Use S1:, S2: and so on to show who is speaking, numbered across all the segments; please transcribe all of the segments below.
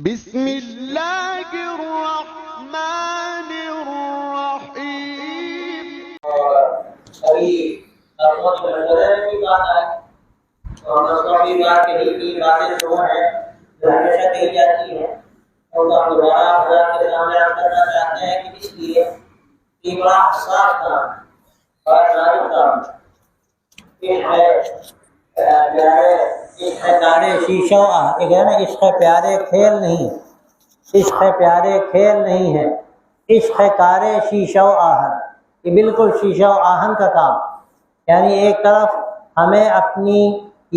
S1: بسم اللہ الرحمن الرحیم۔
S2: اور ابھی اپنی منظرے میں بھی بات آئی اور مسئلہ بھی بات کہی کی باتیں جو ہیں جو ہمیشہ کہی جاتی ہیں اور ہم دوبارہ حضرات کے سامنے عرض کرنا چاہتے ہیں کہ اس لیے یہ بڑا حساس کام بڑا نازک کام عشق پیارے شیشہ ایک ہے نا، عشق پیارے کھیل نہیں، عشق پیارے کھیل نہیں ہے، عشق کارے شیشہ و آہن، یہ بالکل شیشہ و آہن کا کام، یعنی ایک طرف ہمیں اپنی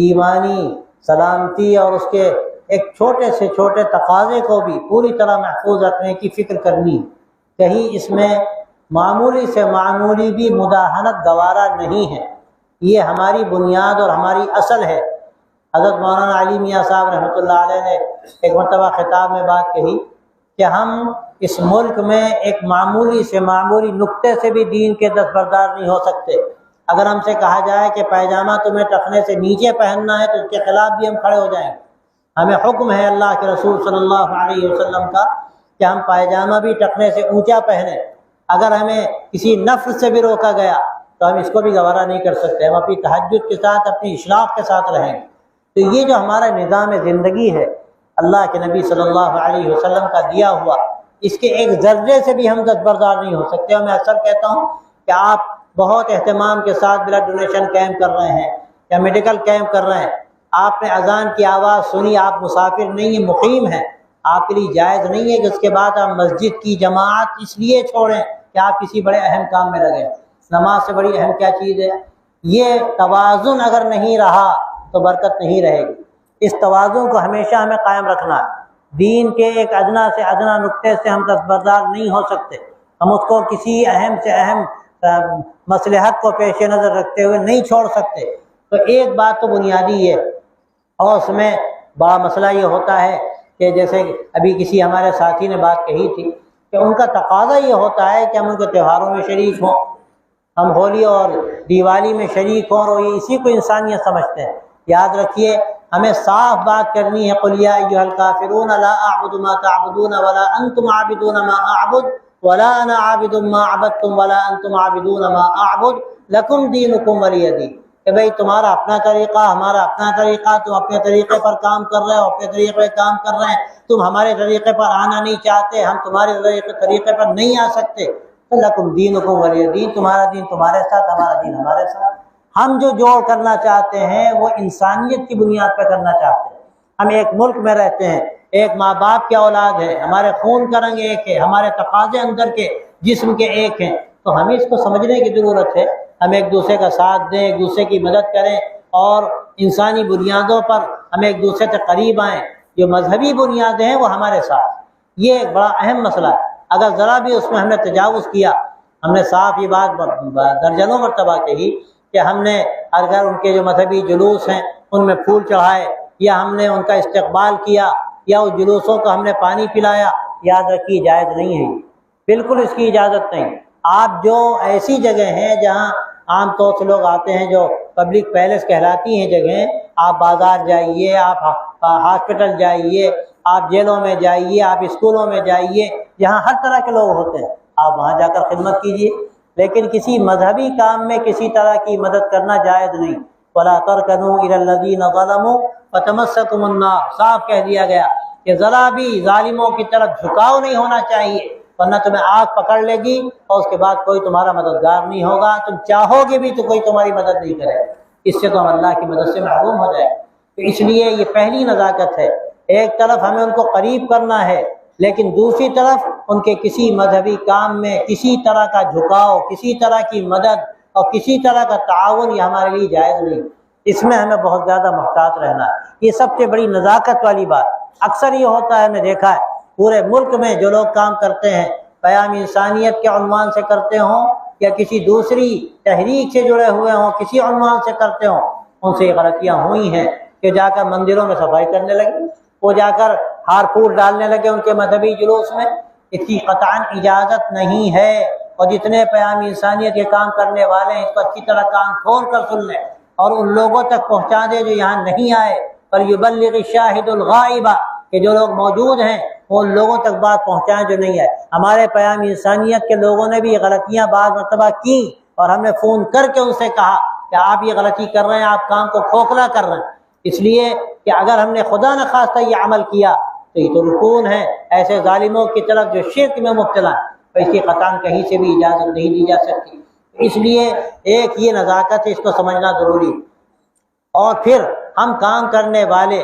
S2: ایمانی سلامتی اور اس کے ایک چھوٹے سے چھوٹے تقاضے کو بھی پوری طرح محفوظ رکھنے کی فکر کرنی، کہیں اس میں معمولی سے معمولی بھی مداہنت گوارا نہیں ہے، یہ ہماری بنیاد اور ہماری اصل ہے۔ حضرت مولانا علی میاں صاحب رحمۃ اللہ علیہ نے ایک مرتبہ خطاب میں بات کہی کہ ہم اس ملک میں ایک معمولی سے معمولی نقطے سے بھی دین کے دستبردار نہیں ہو سکتے۔ اگر ہم سے کہا جائے کہ پیجامہ تمہیں ٹخنے سے نیچے پہننا ہے تو اس کے خلاف بھی ہم کھڑے ہو جائیں گے۔ ہمیں حکم ہے اللہ کے رسول صلی اللہ علیہ وسلم کا کہ ہم پائجامہ بھی ٹخنے سے اونچا پہنیں۔ اگر ہمیں کسی نفر سے بھی روکا گیا تو ہم اس کو بھی گوارا نہیں کر سکتے، ہم اپنی تہجد کے ساتھ اپنی اشراق کے ساتھ رہیں گے۔ تو یہ جو ہمارا نظام زندگی ہے اللہ کے نبی صلی اللہ علیہ وسلم کا دیا ہوا، اس کے ایک ذرے سے بھی ہم دستبردار نہیں ہو سکتے۔ اور میں اکثر کہتا ہوں کہ آپ بہت اہتمام کے ساتھ بلڈ ڈونیشن کیمپ کر رہے ہیں یا میڈیکل کیمپ کر رہے ہیں، آپ نے اذان کی آواز سنی، آپ مسافر نہیں ہیں، مقیم ہیں، آپ کے لیے جائز نہیں ہے کہ اس کے بعد آپ مسجد کی جماعت اس لیے چھوڑیں کہ آپ کسی بڑے اہم کام میں لگے۔ نماز سے بڑی اہم کیا چیز ہے؟ یہ توازن اگر نہیں رہا تو برکت نہیں رہے گی۔ اس توازن کو ہمیشہ ہمیں قائم رکھنا ہے۔ دین کے ایک ادنا سے ادنا نقطے سے ہم دستبردار نہیں ہو سکتے، ہم اس کو کسی اہم سے اہم مصلحت کو پیش نظر رکھتے ہوئے نہیں چھوڑ سکتے۔ تو ایک بات تو بنیادی ہے، اور اس میں بڑا مسئلہ یہ ہوتا ہے کہ جیسے ابھی کسی ہمارے ساتھی نے بات کہی تھی کہ ان کا تقاضا یہ ہوتا ہے کہ ہم ان کے تہواروں میں شریک ہوں، ہم ہولی اور دیوالی میں شریک ہوں، اور یہ اسی کو انسانیت سمجھتے ہیں۔ یاد رکھیے ہمیں صاف بات کرنی ہے، قل یا ایھا الکافرون لا اعبد ما تعبدون ولا انتم عابدون ما اعبد ولا انا عابد ما عبدتم ولا انتم عابدون ما اعبد لکم دینکم ولی دین، کہ بھئی تمہارا اپنا طریقہ ہمارا اپنا طریقہ، تم اپنے طریقے پر کام کر رہے ہو، اپنے طریقے پر کام کر رہے ہیں، تم ہمارے طریقے پر آنا نہیں چاہتے، ہم تمہارے طریقے پر نہیں آ سکتے، لکم دینکم ولی دین، تمہارا دین تمہارے ساتھ، ہمارا دین ہمارے ساتھ۔ ہم جو جوڑ کرنا چاہتے ہیں وہ انسانیت کی بنیاد پہ کرنا چاہتے ہیں۔ ہم ایک ملک میں رہتے ہیں، ایک ماں باپ کی اولاد ہے، ہمارے خون کا رنگ ایک ہے، ہمارے تقاضے اندر کے جسم کے ایک ہیں، تو ہمیں اس کو سمجھنے کی ضرورت ہے۔ ہم ایک دوسرے کا ساتھ دیں، ایک دوسرے کی مدد کریں، اور انسانی بنیادوں پر ہم ایک دوسرے سے قریب آئیں۔ جو مذہبی بنیادیں ہیں وہ ہمارے ساتھ، یہ ایک بڑا اہم مسئلہ ہے۔ اگر ذرا بھی اس میں ہم نے تجاوز کیا، ہم نے صاف یہ بات درجنوں مرتبہ کہی کہ ہم نے اگر ان کے جو مذہبی جلوس ہیں ان میں پھول چڑھائے، یا ہم نے ان کا استقبال کیا، یا اس جلوسوں کو ہم نے پانی پلایا، یاد رکھیے جائز نہیں ہے، بالکل اس کی اجازت نہیں۔ آپ جو ایسی جگہ ہیں جہاں عام طور سے لوگ آتے ہیں، جو پبلک پیلس کہلاتی ہیں جگہیں، آپ بازار جائیے، آپ ہاسپٹل جائیے، آپ جیلوں میں جائیے، آپ اسکولوں میں جائیے، جہاں ہر طرح کے لوگ ہوتے ہیں، آپ وہاں جا کر خدمت کیجیے، لیکن کسی مذہبی کام میں کسی طرح کی مدد کرنا جائز نہیں۔ وَلَا تَرْكَنُوا إِلَى الَّذِينَ ظَلَمُوا فَتَمَسَّكُمُ النَّارُ، صاف کہہ دیا گیا کہ ذرا بھی ظالموں کی طرف جھکاؤ نہیں ہونا چاہیے، ورنہ تمہیں آگ پکڑ لے گی اور اس کے بعد کوئی تمہارا مددگار نہیں ہوگا، تم چاہو گے بھی تو کوئی تمہاری مدد نہیں کرے گا، اس سے تو ہم اللہ کی مدد سے محروم ہو جائیں۔ تو اس لیے یہ پہلی نزاکت ہے، ایک طرف ہمیں ان کو قریب کرنا ہے، لیکن دوسری طرف ان کے کسی مذہبی کام میں کسی طرح کا جھکاؤ، کسی طرح کی مدد اور کسی طرح کا تعاون یہ ہمارے لیے جائز نہیں۔ اس میں ہمیں بہت زیادہ محتاط رہنا ہے، یہ سب سے بڑی نزاکت والی بات۔ اکثر یہ ہوتا ہے، میں دیکھا ہے پورے ملک میں جو لوگ کام کرتے ہیں، پیام انسانیت کے عنوان سے کرتے ہوں یا کسی دوسری تحریک سے جڑے ہوئے ہوں، کسی عنوان سے کرتے ہوں، ان سے یہ غلطیاں ہوئی ہیں کہ جا کر مندروں میں صفائی کرنے لگے، وہ جا کر ہار پھول ڈالنے لگے ان کے مذہبی جلوس میں، اس کی قطعاً اجازت نہیں ہے۔ اور جتنے پیام انسانیت کے کام کرنے والے ہیں اس کو اچھی طرح کان کھول کر سن لیں اور ان لوگوں تک پہنچا دیں جو یہاں نہیں آئے۔ فَلْيُبَلِّغِ الشَّاهِدُ الْغَائِبَ، کہ جو لوگ موجود ہیں وہ ان لوگوں تک بات پہنچائیں جو نہیں ہے۔ ہمارے پیام انسانیت کے لوگوں نے بھی یہ غلطیاں بعض مرتبہ کی اور ہم نے فون کر کے ان سے کہا کہ آپ یہ غلطی کر رہے ہیں، آپ کام کو کھوکھلا کر رہے ہیں، اس لیے کہ اگر ہم نے خدا نخواستہ یہ عمل کیا تو یہ تو رکون ہے ایسے ظالموں کی طرف جو شرک میں مبتلا ہے، تو اس کی قطعاً کہیں سے بھی اجازت نہیں دی جا سکتی۔ اس لیے ایک یہ نزاکت ہے، اس کو سمجھنا ضروری۔ اور پھر ہم کام کرنے والے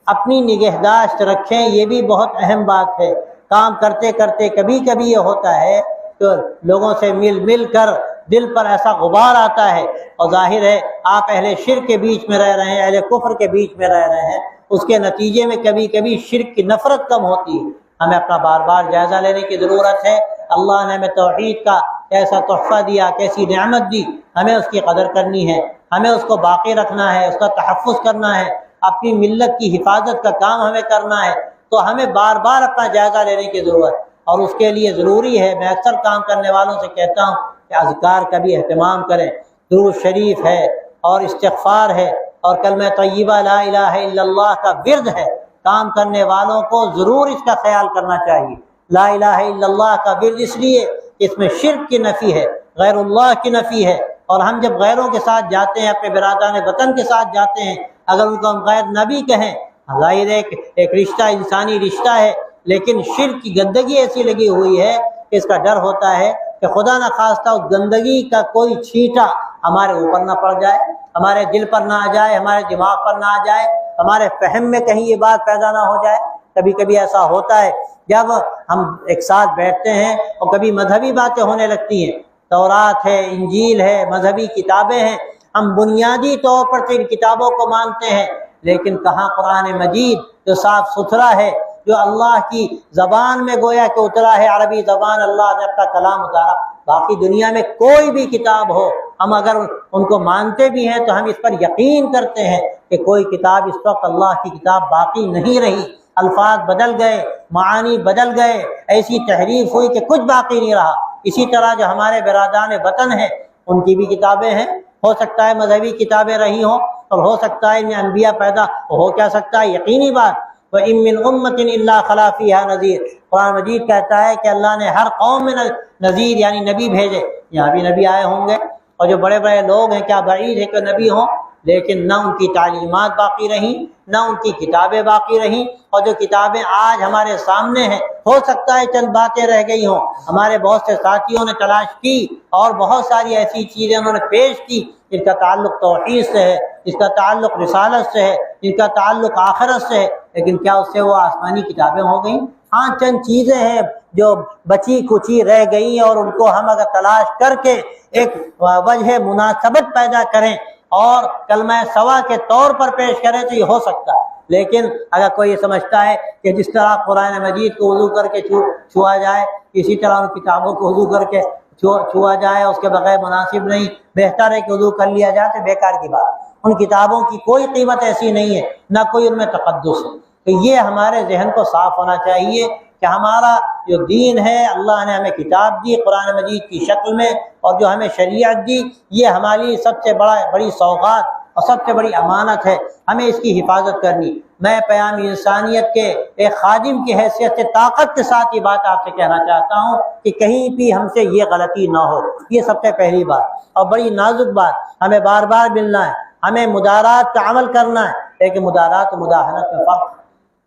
S2: اپنی نگہداشت رکھیں، یہ بھی بہت اہم بات ہے۔ کام کرتے کرتے کبھی کبھی یہ ہوتا ہے تو لوگوں سے مل کر دل پر ایسا غبار آتا ہے، اور ظاہر ہے آپ اہل شرک کے بیچ میں رہ رہے ہیں، اہل کفر کے بیچ میں رہ رہے ہیں، اس کے نتیجے میں کبھی کبھی شرک کی نفرت کم ہوتی ہے۔ ہمیں اپنا بار بار جائزہ لینے کی ضرورت ہے۔ اللہ نے ہمیں توحید کا کیسا تحفہ دیا، کیسی نعمت دی، ہمیں اس کی قدر کرنی ہے، ہمیں اس کو باقی رکھنا ہے، اس کا تحفظ کرنا ہے، اپنی ملت کی حفاظت کا کام ہمیں کرنا ہے۔ تو ہمیں بار بار اپنا جائزہ لینے کی ضرورت ہے، اور اس کے لیے ضروری ہے، میں اکثر کام کرنے والوں سے کہتا ہوں کہ اذکار کا بھی اہتمام کریں۔ درود شریف ہے اور استغفار ہے اور کلمہ طیبہ لا الہ الا اللہ کا ورد ہے۔ کام کرنے والوں کو ضرور اس کا خیال کرنا چاہیے۔ لا الہ الا اللہ کا ورد اس لیے کہ اس میں شرک کی نفی ہے، غیر اللہ کی نفی ہے، اور ہم جب غیروں کے ساتھ جاتے ہیں، اپنے برادران وطن کے ساتھ جاتے ہیں، اگر ان کو ہم غیر نبی کہیں، ظاہر ہے کہ ایک رشتہ انسانی رشتہ ہے، لیکن شرک کی گندگی ایسی لگی ہوئی ہے کہ اس کا ڈر ہوتا ہے کہ خدا نخواستہ اس گندگی کا کوئی چھینٹا ہمارے اوپر نہ پڑ جائے، ہمارے دل پر نہ آ جائے، ہمارے دماغ پر نہ آ جائے، ہمارے فہم میں کہیں یہ بات پیدا نہ ہو جائے۔ کبھی کبھی ایسا ہوتا ہے جب ہم ایک ساتھ بیٹھتے ہیں اور کبھی مذہبی باتیں ہونے لگتی ہیں، تورات ہے، انجیل ہے، مذہبی کتابیں ہیں، ہم بنیادی طور پر ان کتابوں کو مانتے ہیں، لیکن کہاں قرآن مجید جو صاف ستھرا ہے، جو اللہ کی زبان میں گویا کہ اترا ہے، عربی زبان اللہ نے اپنا کلام اتارا۔ باقی دنیا میں کوئی بھی کتاب ہو، ہم اگر ان کو مانتے بھی ہیں تو ہم اس پر یقین کرتے ہیں کہ کوئی کتاب اس وقت اللہ کی کتاب باقی نہیں رہی، الفاظ بدل گئے، معانی بدل گئے، ایسی تحریف ہوئی کہ کچھ باقی نہیں رہا۔ اسی طرح جو ہمارے برادران وطن ہیں ان کی بھی کتابیں ہیں، ہو سکتا ہے مذہبی کتابیں رہی ہوں، اور ہو سکتا ہے ان میں انبیاء پیدا ہو، کیا سکتا ہے یقینی بات۔ وَإِن مِّنْ أُمَّةٍ إِلَّا خَلَا فِيهَا نَذِيرٌ، قرآن مجید کہتا ہے کہ اللہ نے ہر قوم میں نذیر یعنی نبی بھیجے۔ یہاں بھی نبی آئے ہوں گے، اور جو بڑے بڑے لوگ ہیں کیا بعید ہے کہ نبی ہوں، لیکن نہ ان کی تعلیمات باقی رہیں، نہ ان کی کتابیں باقی رہیں، اور جو کتابیں آج ہمارے سامنے ہیں ہو سکتا ہے چند باتیں رہ گئی ہوں۔ ہمارے بہت سے ساتھیوں نے تلاش کی اور بہت ساری ایسی چیزیں انہوں نے پیش کی جن کا تعلق توحید سے ہے، جس کا تعلق رسالت سے ہے، جن کا تعلق آخرت سے ہے، لیکن کیا اس سے وہ آسمانی کتابیں ہو گئیں؟ ہاں، چند چیزیں ہیں جو بچی کچی رہ گئی، اور ان کو ہم اگر تلاش کر کے ایک وجہ مناسبت پیدا کریں اور کلمہ سوا کے طور پر پیش کریں تو یہ ہو سکتا ہے۔ لیکن اگر کوئی یہ سمجھتا ہے کہ جس طرح قرآن مجید کو وضو کر کے چھوا جائے، اسی طرح ان کتابوں کو وضو کر کے چھوا جائے، اس کے بغیر مناسب نہیں، بہتر ہے کہ وضو کر لیا جائے، تو بیکار کی بات۔ ان کتابوں کی کوئی قیمت ایسی نہیں ہے، نہ کوئی ان میں تقدس ہے۔ تو یہ ہمارے ذہن کو صاف ہونا چاہیے کہ ہمارا جو دین ہے، اللہ نے ہمیں کتاب دی قرآن مجید کی شکل میں، اور جو ہمیں شریعت دی، یہ ہماری سب سے بڑی سوغات اور سب سے بڑی امانت ہے، ہمیں اس کی حفاظت کرنی۔ میں پیام انسانیت کے ایک خادم کی حیثیت سے طاقت کے ساتھ یہ بات آپ سے کہنا چاہتا ہوں کہ کہیں بھی ہم سے یہ غلطی نہ ہو، یہ سب سے پہلی بات۔ اور بڑی نازک بات، ہمیں بار بار ملنا ہے، ہمیں مدارات کا عمل کرنا ہے، لیکن مدارات و مداہنت میں فرق،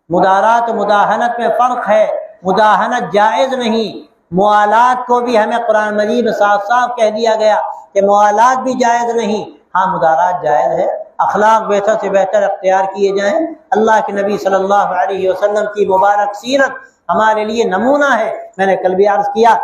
S2: مدارات و مداہنت میں فرق ہے۔ مداہنت جائز نہیں، موالات کو بھی ہمیں قرآن مجید میں صاف صاف کہہ دیا گیا کہ موالات بھی جائز نہیں، ہاں مدارات جائز ہے۔ اخلاق بہتر سے بہتر اختیار کیے جائیں۔ اللہ کے نبی صلی اللہ علیہ وسلم کی مبارک سیرت ہمارے لیے نمونہ ہے۔ میں نے کل بھی عرض کیا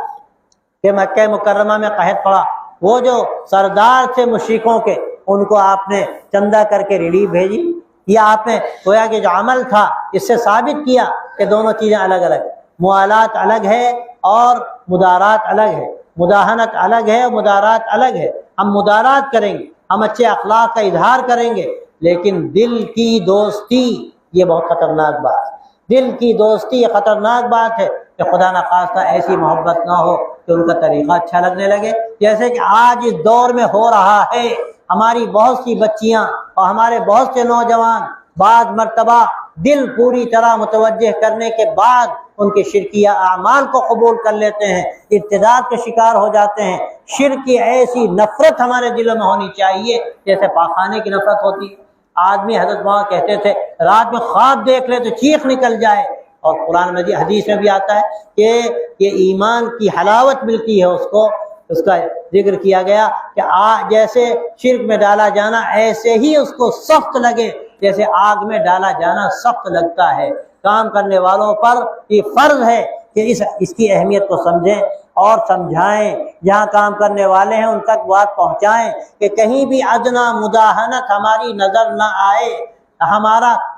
S2: کہ مکہ مکرمہ میں قحط پڑا، وہ جو سردار تھے مشرکوں کے، ان کو آپ نے چندہ کر کے ریلیف بھیجی، یا آپ نے گویا کہ جو عمل تھا اس سے ثابت کیا کہ دونوں چیزیں الگ الگ، موالات الگ ہے اور مدارات الگ ہے، مداہنت الگ ہے اور مدارات الگ ہے۔ ہم مدارات کریں گے، ہم اچھے اخلاق کا اظہار کریں گے، لیکن دل کی دوستی یہ بہت خطرناک بات ہے۔ دل کی دوستی یہ خطرناک بات ہے کہ خدا نخواستہ ایسی محبت نہ ہو کہ ان کا طریقہ اچھا لگنے لگے، جیسے کہ آج اس دور میں ہو رہا ہے۔ ہماری بہت سی بچیاں اور ہمارے بہت سے نوجوان بعض مرتبہ دل پوری طرح متوجہ کرنے کے بعد ان کے شرکیہ اعمال کو قبول کر لیتے ہیں، ارتداد کے شکار ہو جاتے ہیں۔ شرک کی ایسی نفرت ہمارے دلوں میں ہونی چاہیے جیسے پاخانے کی نفرت ہوتی ہے۔ آدمی حضرت وہاں کہتے تھے رات میں خواب دیکھ لے تو چیخ نکل جائے، اور قرآن مجید حدیث میں بھی آتا ہے کہ یہ ایمان کی حلاوت ملتی ہے اس کو، اس کا ذکر کیا گیا کہ جیسے شرک میں ڈالا جانا ایسے ہی اس کو سخت لگے جیسے آگ میں ڈالا جانا سخت لگتا ہے۔ کام کرنے والوں پر یہ فرض ہے کہ اس کی اہمیت کو سمجھیں اور سمجھائیں، جہاں کام کرنے والے ہیں ان تک بات پہنچائیں کہ کہیں بھی ادنا مداہنت ہماری نظر نہ آئے۔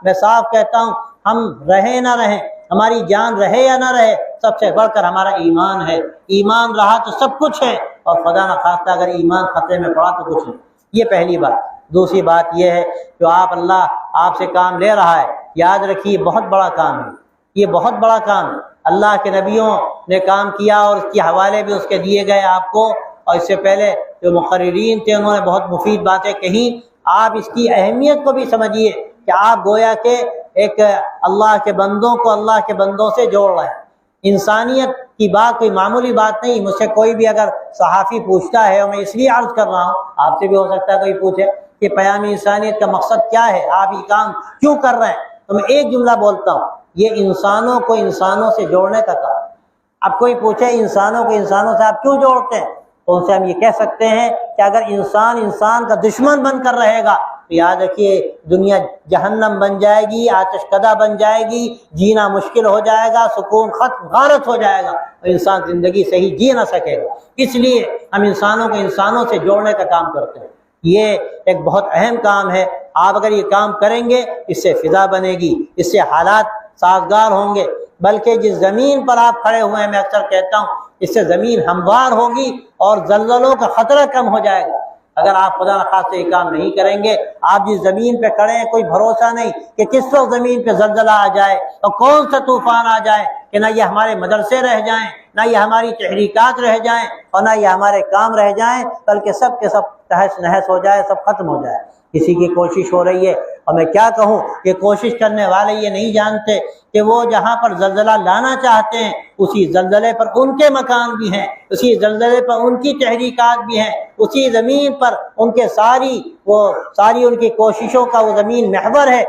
S2: میں صاف کہتا ہوں، ہم رہے نہ رہیں، ہماری جان رہے یا نہ رہے، سب سے بڑھ کر ہمارا ایمان ہے۔ ایمان رہا تو سب کچھ ہے، اور خدا نہ خواستہ اگر ایمان خطرے میں پڑا تو کچھ نہیں۔ یہ پہلی بات۔ دوسری بات یہ ہے جو اللہ آپ سے کام لے رہا ہے، یاد رکھیے بہت بڑا کام ہے، یہ بہت بڑا کام ہے۔ اللہ کے نبیوں نے کام کیا اور اس کے حوالے بھی اس کے دیے گئے آپ کو، اور اس سے پہلے جو مقررین تھے انہوں نے بہت مفید باتیں کہیں۔ آپ اس کی اہمیت کو بھی سمجھیے کہ آپ گویا کہ ایک اللہ کے بندوں کو اللہ کے بندوں سے جوڑ رہے ہیں۔ انسانیت کی بات کوئی معمولی بات نہیں۔ مجھ سے کوئی بھی اگر صحافی پوچھتا ہے، اور میں اس لیے عرض کر رہا ہوں، آپ سے بھی ہو سکتا ہے کوئی پوچھے کہ پیام انسانیت کا مقصد کیا ہے، آپ یہ کام کیوں کر رہے ہیں، تو میں ایک جملہ بولتا ہوں، یہ انسانوں کو انسانوں سے جوڑنے کا کام۔ اب کوئی پوچھے انسانوں کو انسانوں سے آپ کیوں جوڑتے ہیں، تو ان سے ہم یہ کہہ سکتے ہیں کہ اگر انسان انسان کا دشمن بن کر رہے گا تو یاد رکھیے دنیا جہنم بن جائے گی، آتش کدہ بن جائے گی، جینا مشکل ہو جائے گا، سکون ختم غارت ہو جائے گا، اور انسان زندگی صحیح جی نہ سکے گا۔ اس لیے ہم انسانوں کو انسانوں سے جوڑنے کا کام کرتے ہیں۔ یہ ایک بہت اہم کام ہے۔ آپ اگر یہ کام کریں گے اس سے فضا بنے گی، اس سے حالات سازگار ہوں گے، بلکہ جس زمین پر آپ کھڑے ہوئے ہیں، میں اکثر کہتا ہوں اس سے زمین ہموار ہوگی اور زلزلوں کا خطرہ کم ہو جائے گا۔ اگر آپ خدا نخواستہ یہ کام نہیں کریں گے، آپ جس زمین پہ کھڑے ہیں کوئی بھروسہ نہیں کہ کس وقت زمین پہ زلزلہ آ جائے اور کون سا طوفان آ جائے، کہ نہ یہ ہمارے مدرسے رہ جائیں، نہ یہ ہماری تحریکات رہ جائیں، اور نہ یہ ہمارے کام رہ جائیں، بلکہ سب کے سب تہس نہس ہو جائے، سب ختم ہو جائے۔ کسی کی کوشش ہو رہی ہے، اور میں کیا کہوں کہ کوشش کرنے والے یہ نہیں جانتے کہ وہ جہاں پر زلزلہ لانا چاہتے ہیں اسی زلزلے پر ان کے مکان بھی ہیں، اسی زلزلے پر ان کی تحریکات بھی ہیں، اسی زمین پر ان کے ساری ان کی کوششوں کا وہ زمین محور ہے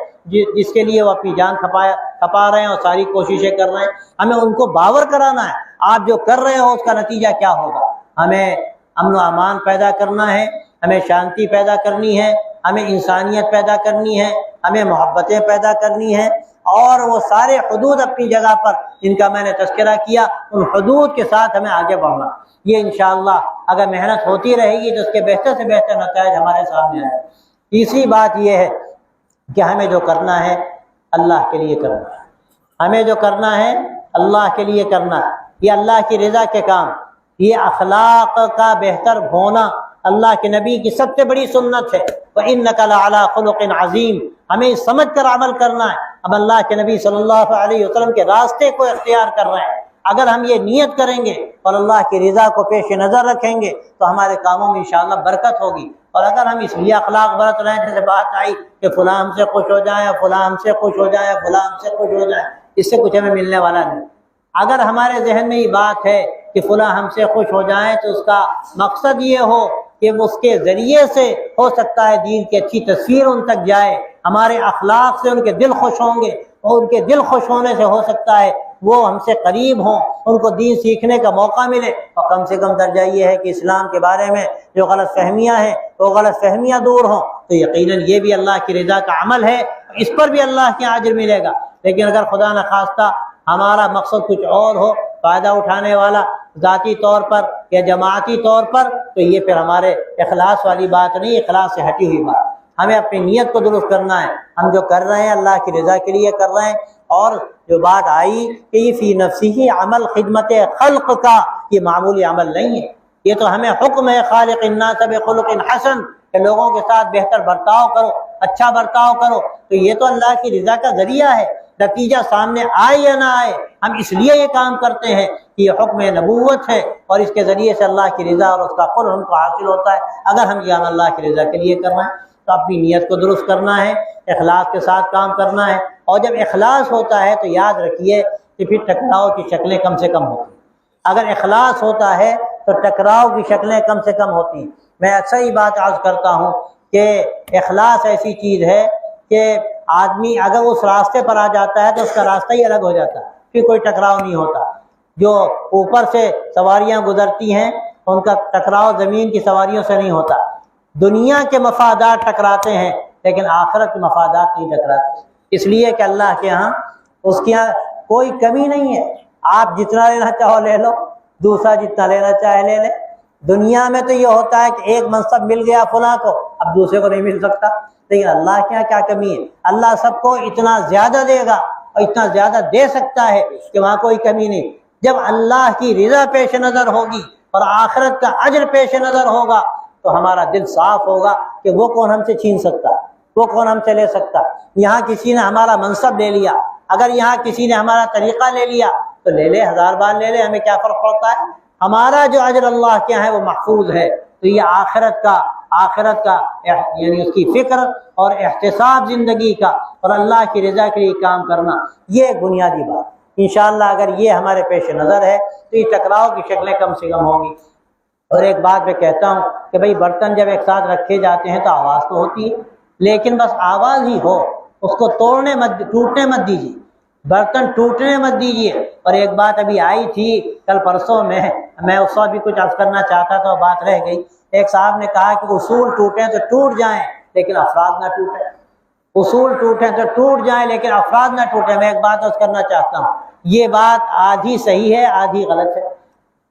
S2: جس کے لیے وہ اپنی جان کھپا رہے ہیں اور ساری کوششیں کر رہے ہیں۔ ہمیں ان کو باور کرانا ہے آپ جو کر رہے ہو اس کا نتیجہ کیا ہوگا۔ ہمیں امن و امان پیدا کرنا ہے، ہمیں شانتی پیدا کرنی ہے، ہمیں انسانیت پیدا کرنی ہے، ہمیں محبتیں پیدا کرنی ہیں، اور وہ سارے حدود اپنی جگہ پر جن کا میں نے تذکرہ کیا ان حدود کے ساتھ ہمیں آگے بڑھنا۔ یہ انشاءاللہ اگر محنت ہوتی رہے گی تو اس کے بہتر سے بہتر نتائج ہمارے سامنے آئے۔ تیسری بات یہ ہے کہ ہمیں جو کرنا ہے اللہ کے لیے کرنا ہے، ہمیں جو کرنا ہے اللہ کے لیے کرنا ہے۔ یہ اللہ کی رضا کے کام، یہ اخلاق کا بہتر ہونا اللہ کے نبی کی سب سے بڑی سنت ہے۔ وَإِنَّكَ لَعَلَىٰ خُلُقٍ عَظِيمٍ، ہمیں سمجھ کر عمل کرنا ہے۔ اب اللہ کے نبی صلی اللہ علیہ وسلم کے راستے کو اختیار کر رہے ہیں، اگر ہم یہ نیت کریں گے اور اللہ کی رضا کو پیش نظر رکھیں گے تو ہمارے کاموں میں انشاءاللہ برکت ہوگی۔ اور اگر ہم اس لیے اخلاق برت رہے ہیں، جیسے بات آئی کہ فلاں ہم سے خوش ہو جائے، فلاں ہم سے خوش ہو جائے، فلاں ہم سے خوش ہو جائے، اس سے کچھ ہمیں ملنے والا نہیں۔ اگر ہمارے ذہن میں یہ بات ہے کہ فلاں ہم سے خوش ہو جائیں تو اس کا مقصد یہ ہو کہ اس کے ذریعے سے ہو سکتا ہے دین کی اچھی تصویر ان تک جائے، ہمارے اخلاق سے ان کے دل خوش ہوں گے، اور ان کے دل خوش ہونے سے ہو سکتا ہے وہ ہم سے قریب ہوں، ان کو دین سیکھنے کا موقع ملے، اور کم سے کم درجہ یہ ہے کہ اسلام کے بارے میں جو غلط فہمیاں ہیں وہ غلط فہمیاں دور ہوں، تو یقیناً یہ بھی اللہ کی رضا کا عمل ہے، اس پر بھی اللہ کے اجر ملے گا۔ لیکن اگر خدا نخواستہ ہمارا مقصد کچھ اور ہو، فائدہ اٹھانے والا ذاتی طور پر یا جماعتی طور پر، تو یہ پھر ہمارے اخلاص والی بات نہیں، اخلاص سے ہٹی ہوئی بات۔ ہمیں اپنی نیت کو درست کرنا ہے، ہم جو کر رہے ہیں اللہ کی رضا کے لیے کر رہے ہیں۔ اور جو بات آئی کہ یہ فی نفسی عمل خدمت خلق کا، یہ معمولی عمل نہیں ہے، یہ تو ہمیں حکم ہے خالق الناس بخلق حسن، کہ لوگوں کے ساتھ بہتر برتاؤ کرو، اچھا برتاؤ کرو، تو یہ تو اللہ کی رضا کا ذریعہ ہے۔ نتیجہ سامنے آئے یا نہ آئے، ہم اس لیے یہ کام کرتے ہیں کہ یہ حکم نبوت ہے، اور اس کے ذریعے سے اللہ کی رضا اور اس کا قرب ہم کو حاصل ہوتا ہے۔ اگر ہم یہ اللہ کی رضا کے لیے کر رہے ہیں تو اپنی نیت کو درست کرنا ہے، اخلاص کے ساتھ کام کرنا ہے، اور جب اخلاص ہوتا ہے تو یاد رکھیے کہ پھر ٹکراؤ کی شکلیں کم سے کم ہوتی ہیں۔ اگر اخلاص ہوتا ہے تو ٹکراؤ کی شکلیں کم سے کم ہوتی ہیں۔ میں اکثر ہی بات عرض کرتا ہوں کہ اخلاص ایسی چیز ہے کہ آدمی اگر اس راستے پر آ جاتا ہے تو اس کا راستہ ہی الگ ہو جاتا ہے، پھر کوئی ٹکراؤ نہیں ہوتا۔ جو اوپر سے سواریاں گزرتی ہیں ان کا ٹکراؤ زمین کی سواریوں سے نہیں ہوتا۔ دنیا کے مفادات ٹکراتے ہیں لیکن آخرت کے مفادات نہیں ٹکراتے، اس لیے کہ اللہ کے ہاں اس کے ہاں کوئی کمی نہیں ہے۔ آپ جتنا لینا چاہو لے لو، دوسرا جتنا لینا چاہے لے لے۔ دنیا میں تو یہ ہوتا ہے کہ ایک منصب مل گیا فلاں کو، اب دوسرے کو نہیں مل سکتا، لیکن اللہ کے یہاں کیا کمی ہے؟ اللہ سب کو اتنا زیادہ دے گا اور اتنا زیادہ دے سکتا ہے کہ وہاں کوئی کمی نہیں۔ جب اللہ کی رضا پیش نظر ہوگی اور آخرت کا اجر پیش نظر ہوگا تو ہمارا دل صاف ہوگا کہ وہ کون ہم سے چھین سکتا، وہ کون ہم سے لے سکتا۔ یہاں کسی نے ہمارا منصب لے لیا، اگر یہاں کسی نے ہمارا طریقہ لے لیا تو لے لے، 1000 بار لے لے، ہمیں کیا فرق پڑتا ہے؟ ہمارا جو اجر اللہ کے یہاں ہے وہ محفوظ ہے۔ تو یہ آخرت کا یعنی اس کی فکر اور احتساب زندگی کا اور اللہ کی رضا کے لیے کام کرنا، یہ ایک بنیادی بات۔ انشاءاللہ اگر یہ ہمارے پیش نظر ہے تو یہ ٹکراؤ کی شکلیں کم سے کم ہوں گی۔ اور ایک بات میں کہتا ہوں کہ بھئی برتن جب ایک ساتھ رکھے جاتے ہیں تو آواز تو ہوتی ہے، لیکن بس آواز ہی ہو، اس کو ٹوٹنے مت دیجیے، برتن ٹوٹنے مت دیجیے۔ اور ایک بات ابھی آئی تھی کل پرسوں میں اس وقت بھی کچھ عرض کرنا چاہتا تھا، بات رہ گئی۔ ایک صاحب نے کہا کہ اصول ٹوٹیں تو ٹوٹ جائیں لیکن افراد نہ ٹوٹیں، اصول ٹوٹیں تو ٹوٹ جائیں لیکن افراد نہ ٹوٹیں۔ میں ایک بات عرض کرنا چاہتا ہوں، یہ بات آدھی صحیح ہے آدھی غلط ہے۔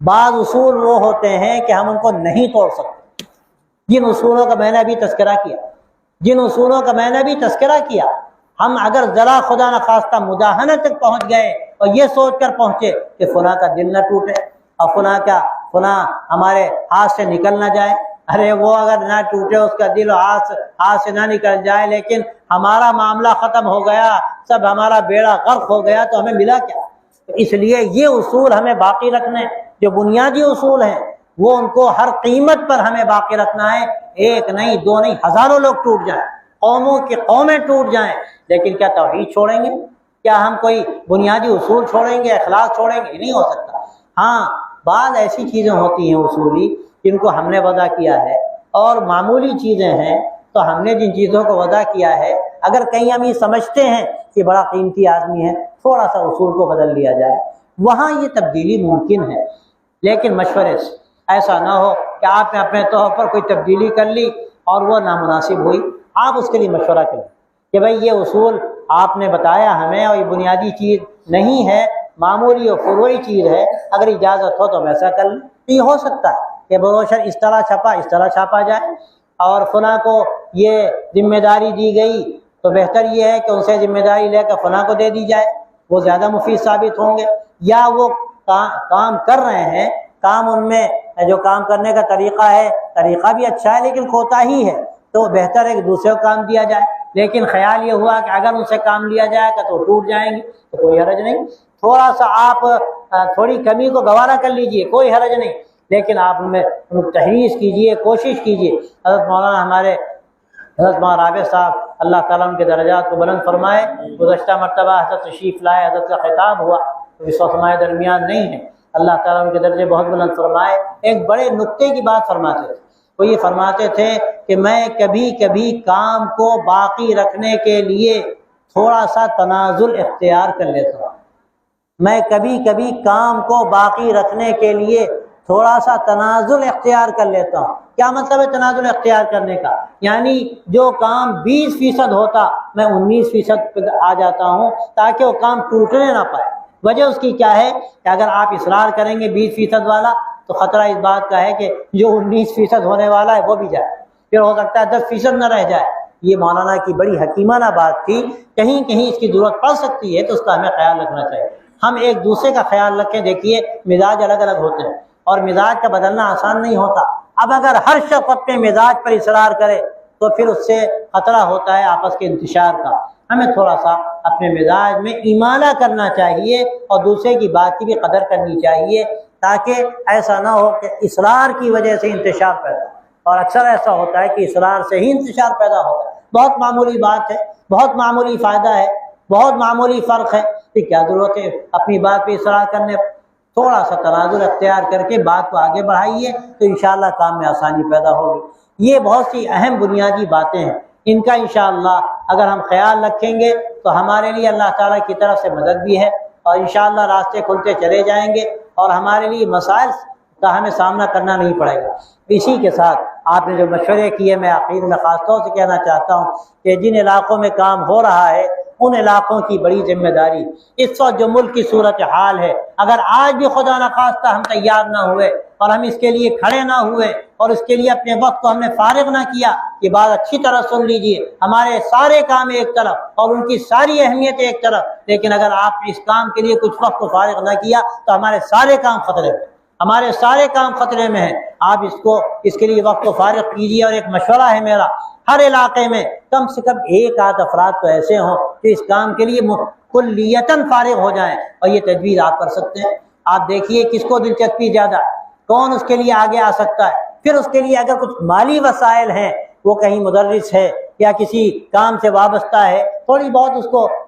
S2: بعض اصول وہ ہوتے ہیں کہ ہم ان کو نہیں توڑ سکتے، جن اصولوں کا میں نے ابھی تذکرہ کیا، ہم اگر ذرا خدا نخواستہ مداہنت تک پہنچ گئے اور یہ سوچ کر پہنچے کہ فلاں کا دل نہ ٹوٹے اور فلاں ہمارے ہاتھ سے نکل نہ جائے، ارے وہ اگر نہ ٹوٹے اس کا دل ہاتھ سے نہ نکل جائے لیکن ہمارا معاملہ ختم ہو گیا، سب ہمارا بیڑا غرق ہو گیا، تو ہمیں ملا کیا؟ اس لیے یہ اصول ہمیں باقی رکھنے، جو بنیادی اصول ہیں وہ ان کو ہر قیمت پر ہمیں باقی رکھنا ہے۔ ایک نہیں، دو نہیں، ہزاروں لوگ ٹوٹ جائیں، قومیں ٹوٹ جائیں، لیکن کیا توحید چھوڑیں گے؟ کیا ہم کوئی بنیادی اصول چھوڑیں گے، اخلاص چھوڑیں گے؟ یہ نہیں ہو سکتا۔ ہاں بعض ایسی چیزیں ہوتی ہیں اصولی جن کو ہم نے وضع کیا ہے، اور معمولی چیزیں ہیں تو ہم نے جن چیزوں کو وضع کیا ہے اگر کہیں ہم یہ سمجھتے ہیں کہ بڑا قیمتی آدمی ہے، تھوڑا سا اصول کو بدل لیا جائے، وہاں یہ تبدیلی ممکن ہے، لیکن مشورے سے۔ ایسا نہ ہو کہ آپ نے اپنے طور پر کوئی تبدیلی کر لی اور وہ نامناسب ہوئی، آپ اس کے لیے مشورہ کریں کہ بھئی یہ اصول آپ نے بتایا ہمیں اور یہ بنیادی چیز نہیں ہے، معمولی اور فروعی چیز ہے، اگر اجازت ہو تو ویسا کر لیں۔ یہ ہو سکتا ہے کہ بروشر اس طرح چھاپا جائے، اور فلاں کو یہ ذمہ داری دی گئی تو بہتر یہ ہے کہ ان سے ذمہ داری لے کر فلاں کو دے دی جائے، وہ زیادہ مفید ثابت ہوں گے۔ یا وہ کام کر رہے ہیں، کام ان میں جو کام کرنے کا طریقہ بھی اچھا ہے لیکن کوتاہی ہے، تو بہتر ہے کہ دوسرے کو کام دیا جائے، لیکن خیال یہ ہوا کہ اگر ان سے کام لیا جائے گا تو ٹوٹ جائیں گے تو کوئی حرج نہیں، تھوڑا سا آپ تھوڑی کمی کو گوارا کر لیجئے، کوئی حرج نہیں، لیکن آپ ان میں تحریص کیجئے، کوشش کیجئے۔ حضرت مولانا رابع صاحب اللہ تعالیٰ ان کے درجات کو بلند فرمائے، گزشتہ مرتبہ حضرت تشریف لائے، حضرت کا خطاب ہوا تو اس وقت ہمارے درمیان نہیں ہے، اللہ تعالیٰ ان کے درجے بہت بلند فرمائے۔ ایک بڑے نکتے کی بات فرماتے تھے، وہ یہ فرماتے تھے کہ میں کبھی کبھی کام کو باقی رکھنے کے لیے تھوڑا سا تنازل اختیار کر لیتا ہوں، میں کبھی کبھی کام کو باقی رکھنے کے لیے تھوڑا سا تنازل اختیار کر لیتا ہوں۔ کیا مطلب ہے تنازل اختیار کرنے کا؟ یعنی جو کام 20% ہوتا میں 19% پہ آ جاتا ہوں تاکہ وہ کام ٹوٹنے نہ پائے۔ وجہ اس کی کیا ہے کہ اگر آپ اصرار کریں گے 20% والا تو خطرہ اس بات کا ہے کہ جو 19% ہونے والا ہے وہ بھی جائے، پھر ہو سکتا ہے 10% نہ رہ جائے۔ یہ مولانا کی بڑی حکیمانہ بات تھی، کہیں کہیں اس کی ضرورت پڑ سکتی ہے تو اس کا ہمیں خیال رکھنا چاہیے۔ ہم ایک دوسرے کا خیال رکھیں، دیکھیے مزاج الگ الگ ہوتے ہیں اور مزاج کا بدلنا آسان نہیں ہوتا۔ اب اگر ہر شخص اپنے مزاج پر اصرار کرے تو پھر اس سے خطرہ ہوتا ہے آپس کے انتشار کا۔ ہمیں تھوڑا سا اپنے مزاج میں ایمانہ کرنا چاہیے اور دوسرے کی بات کی بھی قدر کرنی چاہیے، تاکہ ایسا نہ ہو کہ اصرار کی وجہ سے انتشار پیدا ہو۔ اور اکثر ایسا ہوتا ہے کہ اصرار سے ہی انتشار پیدا ہوتا ہے۔ بہت معمولی بات ہے، بہت معمولی فائدہ ہے، بہت معمولی فرق ہے، کہ کیا ضرورت ہے اپنی بات پہ اصرار کرنے، تھوڑا سا تنازل اختیار کر کے بات کو آگے بڑھائیے تو انشاءاللہ کام میں آسانی پیدا ہوگی۔ یہ بہت سی اہم بنیادی باتیں ہیں، ان کا انشاءاللہ اگر ہم خیال رکھیں گے تو ہمارے لیے اللہ تعالیٰ کی طرف سے مدد بھی ہے، اور انشاءاللہ راستے کھلتے چلے جائیں گے اور ہمارے لیے مسائل کا ہمیں سامنا کرنا نہیں پڑے گا۔ اسی کے ساتھ آپ نے جو مشورے کیے، میں آخر میں خاص طور سے کہنا چاہتا ہوں کہ جن علاقوں میں کام ہو رہا ہے ان علاقوں کی بڑی ذمہ داری، اس وقت جو ملک کی صورتحال ہے، اگر آج بھی خدا نخواستہ ہم تیار نہ ہوئے اور ہم اس کے لیے کھڑے نہ ہوئے اور اس کے لیے اپنے وقت کو ہم نے فارغ نہ کیا، یہ بات اچھی طرح سن لیجئے، ہمارے سارے کام ایک طرف اور ان کی ساری اہمیت ایک طرف، لیکن اگر آپ نے اس کام کے لیے کچھ وقت کو فارغ نہ کیا تو ہمارے سارے کام خطرے میں، ہمارے سارے کام خطرے میں ہیں۔ آپ اس کے لیے وقت کو فارغ کیجیے، اور ایک مشورہ ہے میرا، ہر علاقے میں کم سے کم ایک آدھ افراد تو ایسے ہوں کہ اس کام کے لیے کلیتاً فارغ ہو جائیں، اور یہ تجویز آپ کر سکتے ہیں۔ آپ دیکھیے کس کو دلچسپی زیادہ، کون اس کے لیے آگے آ سکتا ہے، پھر اس کے لیے اگر کچھ مالی وسائل ہیں، وہ کہیں مدرس ہے یا کسی کام سے وابستہ ہے، تھوڑی بہت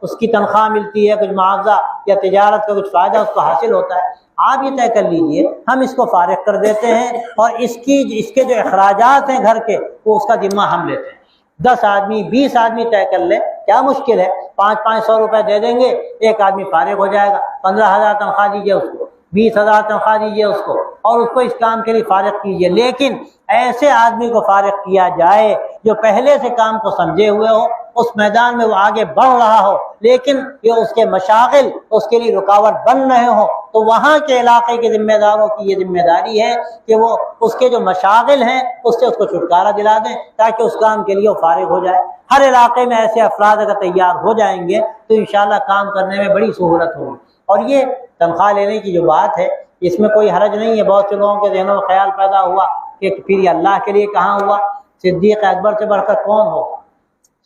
S2: اس کی تنخواہ ملتی ہے، کچھ معاوضہ یا تجارت کا کچھ فائدہ اس کو حاصل ہوتا ہے، آپ یہ طے کر لیجئے ہم اس کو فارغ کر دیتے ہیں، اور اس کے جو اخراجات ہیں گھر کے، وہ اس کا ذمہ ہم لیتے ہیں۔ 10 آدمی 20 آدمی طے کر لیں، کیا مشکل ہے، 500 روپے دے دیں گے، ایک آدمی فارغ ہو جائے گا، 15,000 تنخواہ دیجیے اس کو، 20,000 تنخواہ دیجیے اس کو، اور اس کو اس کام کے لیے فارغ کیجیے۔ لیکن ایسے آدمی کو فارغ کیا جائے جو پہلے سے کام کو سمجھے ہوئے ہو، اس میدان میں وہ آگے بڑھ رہا ہو، لیکن یہ اس کے مشاغل اس کے لیے رکاوٹ بن رہے ہوں، تو وہاں کے علاقے کے ذمہ داروں کی یہ ذمہ داری ہے کہ وہ اس کے جو مشاغل ہیں اس سے اس کو چھٹکارا دلا دیں، تاکہ اس کام کے لیے وہ فارغ ہو جائے۔ ہر علاقے میں ایسے افراد اگر تیار ہو جائیں گے تو انشاءاللہ کام کرنے میں بڑی سہولت ہوگی۔ اور یہ تنخواہ لینے کی جو بات ہے، اس میں کوئی حرج نہیں ہے۔ بہت سے لوگوں کے ذہنوں میں خیال پیدا ہوا کہ پھر یہ اللہ کے لیے کہاں ہوا، صدیق اکبر سے بڑھ کر کون ہوگا،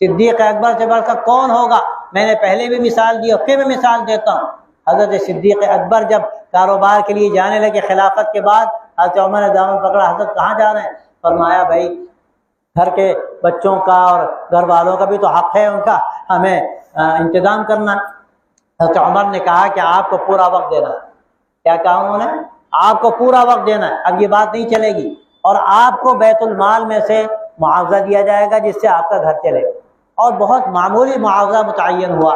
S2: صدیق اکبر سے بڑھ کر کون ہوگا۔ میں نے پہلے بھی مثال دی اور پھر میں مثال دیتا ہوں۔ حضرت صدیق اکبر جب کاروبار کے لیے جانے لگے خلافت کے بعد، حضرت عمر نے دامن پکڑا، حضرت کہاں جا رہے ہیں؟ فرمایا بھائی گھر کے بچوں کا اور گھر والوں کا بھی تو حق ہے، ان کا ہمیں انتظام کرنا۔ حضرت عمر نے کہا کہ آپ کو پورا وقت دینا ہے۔ کیا کہا انہوں نے؟ آپ کو پورا وقت دینا ہے، اب یہ بات نہیں چلے گی، اور آپ کو بیت المال میں سے معاوضہ دیا جائے گا جس سے آپ کا گھر چلے گا، اور بہت معمولی معاوضہ متعین ہوا۔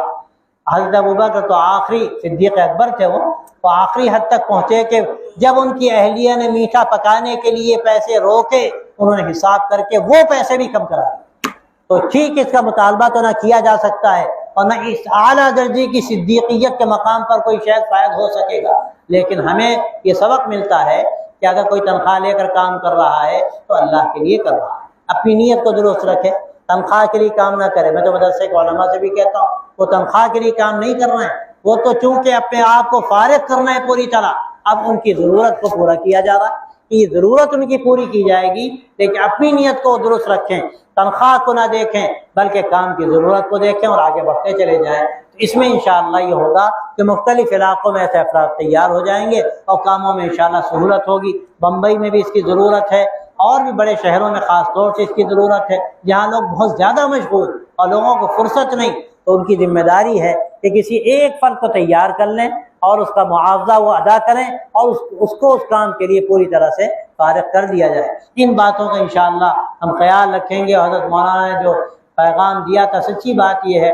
S2: حضرت ابوبکر تو آخری، صدیق اکبر تھے وہ، تو آخری حد تک پہنچے کہ جب ان کی اہلیہ نے میٹھا پکانے کے لیے پیسے روکے، انہوں نے حساب کر کے وہ پیسے بھی کم کرا دیے۔ تو ٹھیک اس کا مطالبہ تو نہ کیا جا سکتا ہے اور نہ اس اعلیٰ درجے کی صدیقیت کے مقام پر کوئی شاید فائد ہو سکے گا، لیکن ہمیں یہ سبق ملتا ہے کہ اگر کوئی تنخواہ لے کر کام کر رہا ہے تو اللہ کے لیے کر رہا ہے، اپنی نیت کو درست رکھے، تنخواہ کے لیے کام نہ کرے۔ میں تو مدرسے کے علماء سے بھی کہتا ہوں، وہ تنخواہ کے لیے کام نہیں کر رہے ہیں، وہ تو چونکہ اپنے آپ کو فارغ کرنا ہے پوری طرح، اب ان کی ضرورت کو پورا کیا جا رہا ہے، یہ ضرورت ان کی پوری کی جائے گی، لیکن اپنی نیت کو درست رکھیں، تنخواہ کو نہ دیکھیں بلکہ کام کی ضرورت کو دیکھیں اور آگے بڑھتے چلے جائیں۔ اس میں انشاءاللہ یہ ہوگا کہ مختلف علاقوں میں ایسے افراد تیار ہو جائیں گے اور کاموں میں انشاءاللہ سہولت ہوگی۔ بمبئی میں بھی اس کی ضرورت ہے، اور بھی بڑے شہروں میں خاص طور سے اس کی ضرورت ہے، جہاں لوگ بہت زیادہ مشغول اور لوگوں کو فرصت نہیں، تو ان کی ذمہ داری ہے کہ کسی ایک فرد کو تیار کر لیں اور اس کا معاوضہ وہ ادا کریں، اور اس کو اس کام کے لیے پوری طرح سے فارغ کر دیا جائے۔ ان باتوں کا انشاءاللہ ہم خیال رکھیں گے۔ حضرت مولانا نے جو پیغام دیا تھا، سچی بات یہ ہے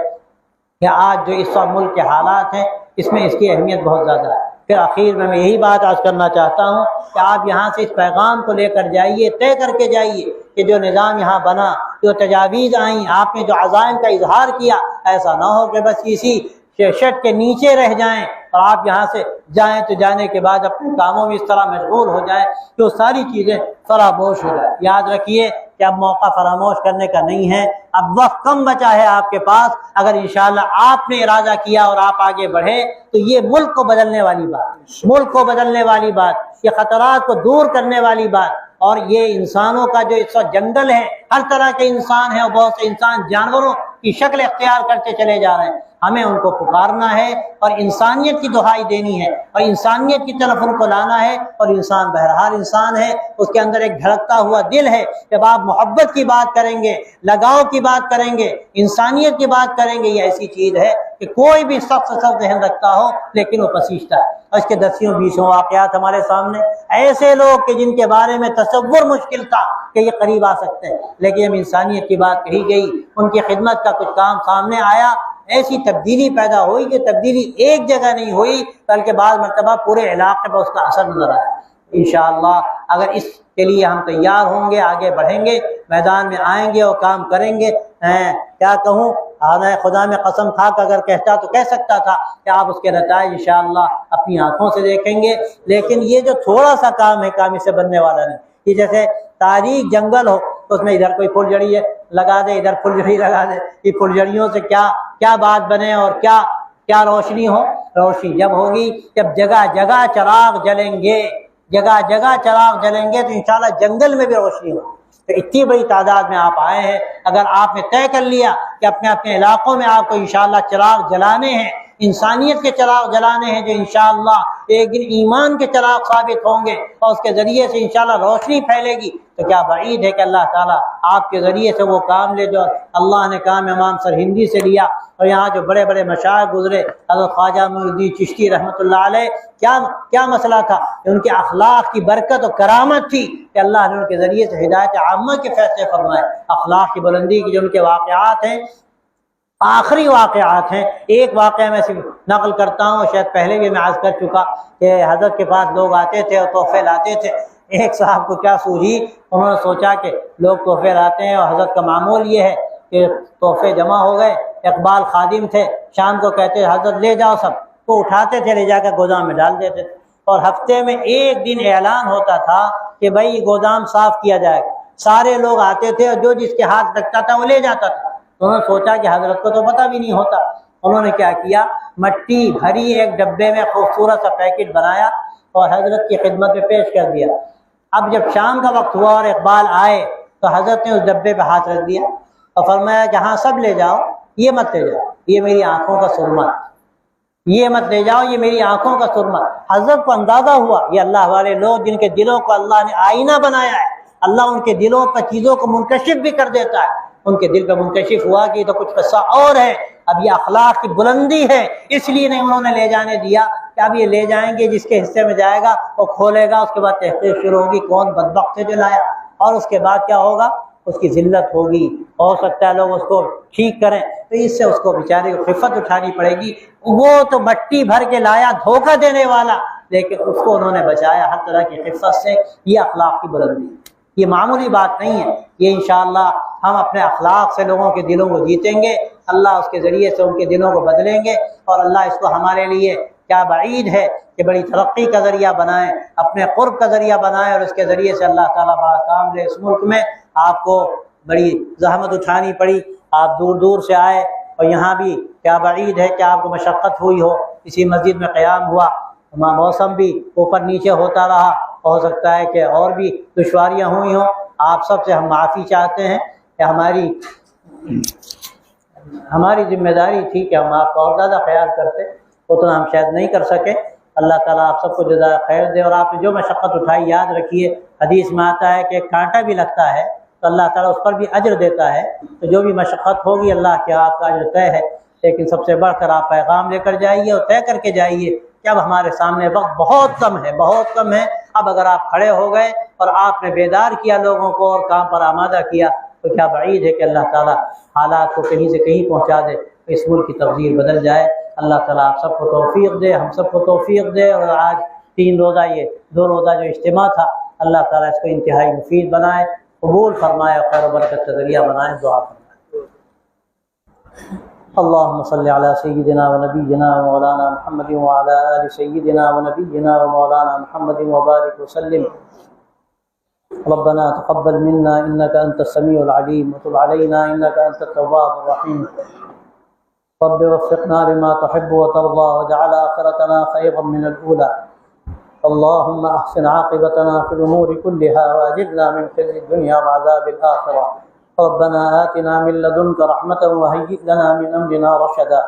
S2: کہ آج جو اس وقت ملک کے حالات ہیں، اس میں اس کی اہمیت بہت زیادہ ہے۔ پھر آخر میں یہی بات عرض کرنا چاہتا ہوں کہ آپ یہاں سے اس پیغام کو لے کر جائیے، طے کر کے جائیے کہ جو نظام یہاں بنا، جو تجاویز آئیں، آپ نے جو عزائم کا اظہار کیا، ایسا نہ ہو کہ بس اسی شرٹ کے نیچے رہ جائیں اور آپ یہاں سے جائیں تو جانے کے بعد اپنے کاموں میں اس طرح مشغول ہو جائیں کہ وہ ساری چیزیں فراموش ہو جائیں۔ یاد رکھیے کہ اب موقع فراموش کرنے کا نہیں ہے، اب وقت کم بچا ہے آپ کے پاس۔ اگر انشاءاللہ آپ نے ارادہ کیا اور آپ آگے بڑھے تو یہ ملک کو بدلنے والی بات، ملک کو بدلنے والی بات، یہ خطرات کو دور کرنے والی بات، اور یہ انسانوں کا جو اس وقت جنگل ہے، ہر طرح کے انسان ہیں اور بہت سے انسان جانوروں کی شکل اختیار کرتے چلے جا رہے ہیں، ہمیں ان کو پکارنا ہے اور انسانیت کی دہائی دینی ہے اور انسانیت کی طرف ان کو لانا ہے۔ اور انسان بہرحال انسان ہے، اس کے اندر ایک دھڑکتا ہوا دل ہے۔ جب آپ محبت کی بات کریں گے، لگاؤ کی بات کریں گے، انسانیت کی بات کریں گے، یہ ایسی چیز ہے کہ کوئی بھی سخت ذہن رکھتا ہو لیکن وہ پسیجتا ہے۔ اور اس کے 10-20 واقعات ہمارے سامنے، ایسے لوگ کہ جن کے بارے میں تصور مشکل تھا کہ یہ قریب آ سکتے ہیں، لیکن جب انسانیت کی بات کہی گئی، ان کی خدمت کا کچھ کام سامنے آیا، ایسی تبدیلی پیدا ہوئی کہ تبدیلی ایک جگہ نہیں ہوئی بلکہ بعض مرتبہ پورے علاقے پر اس کا اثر نظر آیا۔ انشاءاللہ اگر اس کے لیے ہم تیار ہوں گے، آگے بڑھیں گے، میدان میں آئیں گے اور کام کریں گے۔ کیا کہوں، خدا میں قسم کھا کر اگر کہتا تو کہہ سکتا تھا کہ آپ اس کے نتائج انشاءاللہ اپنی آنکھوں سے دیکھیں گے، لیکن یہ جو تھوڑا سا کام ہے، کام اس سے بننے والا نہیں۔ یہ جیسے تاریخ جنگل ہو تو اس میں ادھر کوئی پھلجھڑی ہے لگا دے، ادھر پھلجھڑی لگا دے، یہ پھلجھڑیوں سے کیا بات بنے اور کیا روشنی ہو؟ روشنی جب ہوگی جب جگہ جگہ چراغ جلیں گے، جگہ جگہ چراغ جلیں گے تو انشاءاللہ جنگل میں بھی روشنی ہو۔ تو اتنی بڑی تعداد میں آپ آئے ہیں، اگر آپ نے طے کر لیا کہ اپنے اپنے علاقوں میں آپ کو انشاءاللہ چراغ جلانے ہیں، انسانیت کے چراغ جلانے ہیں جو انشاءاللہ ایک دن ایمان کے چراغ ثابت ہوں گے اور اس کے ذریعے سے انشاءاللہ روشنی پھیلے گی، تو کیا بعید ہے کہ اللہ تعالیٰ آپ کے ذریعے سے وہ کام لے جو اللہ نے کام امام سرہندی سے لیا۔ اور یہاں جو بڑے بڑے مشائخ گزرے، حضرت خواجہ معین الدین چشتی رحمۃ اللہ علیہ، کیا مسئلہ تھا؟ ان کے اخلاق کی برکت و کرامت تھی کہ اللہ نے ان کے ذریعے سے ہدایت عامہ کے فیصلے فرمائے۔ اخلاق کی بلندی کی جو ان کے واقعات ہیں، آخری واقعات ہیں۔ ایک واقعہ میں صرف نقل کرتا ہوں، شاید پہلے بھی میں عرض کر چکا کہ حضرت کے پاس لوگ آتے تھے اور تحفے لاتے تھے۔ ایک صاحب کو کیا سوجھی، انہوں نے سوچا کہ لوگ تحفے لاتے ہیں اور حضرت کا معمول یہ ہے کہ تحفے جمع ہو گئے۔ اقبال خادم تھے، شام کو کہتے حضرت لے جاؤ سب، تو اٹھاتے تھے، لے جا کر گودام میں ڈال دیتے تھے۔ اور ہفتے میں ایک دن اعلان ہوتا تھا کہ بھائی گودام صاف کیا جائے گا، سارے لوگ آتے تھے اور جو جس کے ہاتھ لگتا تھا وہ لے جاتا تھا۔ انہوں نے سوچا کہ حضرت کو تو پتہ بھی نہیں ہوتا۔ انہوں نے کیا کیا، مٹی بھری ایک ڈبے میں خوبصورت سا پیکٹ بنایا اور حضرت کی خدمت میں پیش کر دیا۔ اب جب شام کا وقت ہوا اور اقبال آئے تو حضرت نے اس ڈبے پہ ہاتھ رکھ دیا اور فرمایا کہ ہاں سب لے جاؤ، یہ مت لے جاؤ، یہ میری آنکھوں کا سرمہ، یہ مت لے جاؤ، یہ میری آنکھوں کا سرمہ۔ حضرت کو اندازہ ہوا یہ اللہ والے لوگ جن کے دلوں کو اللہ نے آئینہ بنایا ہے، اللہ ان کے دلوں پر چیزوں کو منکشف بھی کر دیتا ہے۔ ان کے دل پہ منکشف ہوا کہ یہ تو کچھ قصہ اور ہے، اب یہ اخلاق کی بلندی ہے، اس لیے نہیں انہوں نے لے جانے دیا کہ اب یہ لے جائیں گے، جس کے حصے میں جائے گا وہ کھولے گا، اس کے بعد تحقیق شروع ہوگی کون بدبخت ہے جو لایا، اور اس کے بعد کیا ہوگا، اس کی ذلت ہوگی، ہو سکتا ہے لوگ اس کو ٹھیک کریں، تو اس سے اس کو بیچارے کو خفت اٹھانی پڑے گی۔ وہ تو مٹی بھر کے لایا دھوکہ دینے والا، لیکن اس کو انہوں نے بچایا ہر طرح کی خفت سے۔ یہ اخلاق کی بلندی، یہ معمولی بات نہیں ہے۔ یہ انشاءاللہ ہم اپنے اخلاق سے لوگوں کے دلوں کو جیتیں گے، اللہ اس کے ذریعے سے ان کے دلوں کو بدلیں گے، اور اللہ اس کو ہمارے لیے کیا بعید ہے کہ بڑی ترقی کا ذریعہ بنائیں، اپنے قرب کا ذریعہ بنائیں، اور اس کے ذریعے سے اللہ تعالیٰ بڑا کام لے۔ اس ملک میں آپ کو بڑی زحمت اٹھانی پڑی، آپ دور دور سے آئے، اور یہاں بھی کیا بعید ہے کہ آپ کو مشقت ہوئی ہو، اسی مسجد میں قیام ہوا، موسم بھی اوپر نیچے ہوتا رہا، ہو سکتا ہے کہ اور بھی دشواریاں ہوئی ہوں۔ آپ سب سے ہم معافی چاہتے ہیں کہ ہماری ذمہ داری تھی کہ ہم آپ کا اور زیادہ خیال کرتے، اتنا ہم شاید نہیں کر سکے۔ اللہ تعالیٰ آپ سب کو جزائے خیر دے، اور آپ نے جو مشقت اٹھائی یاد رکھیے، حدیث میں آتا ہے کہ ایک کانٹا بھی لگتا ہے تو اللہ تعالیٰ اس پر بھی اجر دیتا ہے، تو جو بھی مشقت ہوگی اللہ کے آپ کا اجر طے ہے، لیکن سب سے بڑھ کر آپ پیغام لے کر جائیے اور طے کر کے جائیے کہ اب ہمارے سامنے وقت بہت کم ہے، بہت کم ہے۔ اب اگر آپ کھڑے ہو گئے اور آپ نے بیدار کیا لوگوں کو اور کام پر آمادہ کیا، تو کیا بعید ہے کہ اللہ تعالیٰ حالات کو کہیں سے کہیں پہنچا دے، اس ملک کی تقدیر بدل جائے۔ اللہ تعالیٰ آپ سب کو توفیق دے، ہم سب کو توفیق دے، اور آج 3 روزہ یہ 2 روزہ جو اجتماع تھا، اللہ تعالیٰ اس کو انتہائی مفید بنائے، قبول فرمائے، اور خیر و برکت کا ذریعہ بنائے۔ دعا فرمائے۔ اللهم صل على سيدنا ونبينا ومولانا محمد وعلى آل سيدنا ونبينا ومولانا محمد وبارك وسلم۔ ربنا تقبل منا إنك أنت السميع العليم وتب علينا إنك أنت التواب الرحيم۔ رب وفقنا لما تحب وترضى واجعل آخرتنا خيرا من الأولى۔ اللهم أحسن عاقبتنا في الأمور كلها وأجرنا من خزي الدنيا وعذاب الآخرة۔ ربنا آتنا من لدنك رحمة وهيئ لنا من أمرنا رشدا۔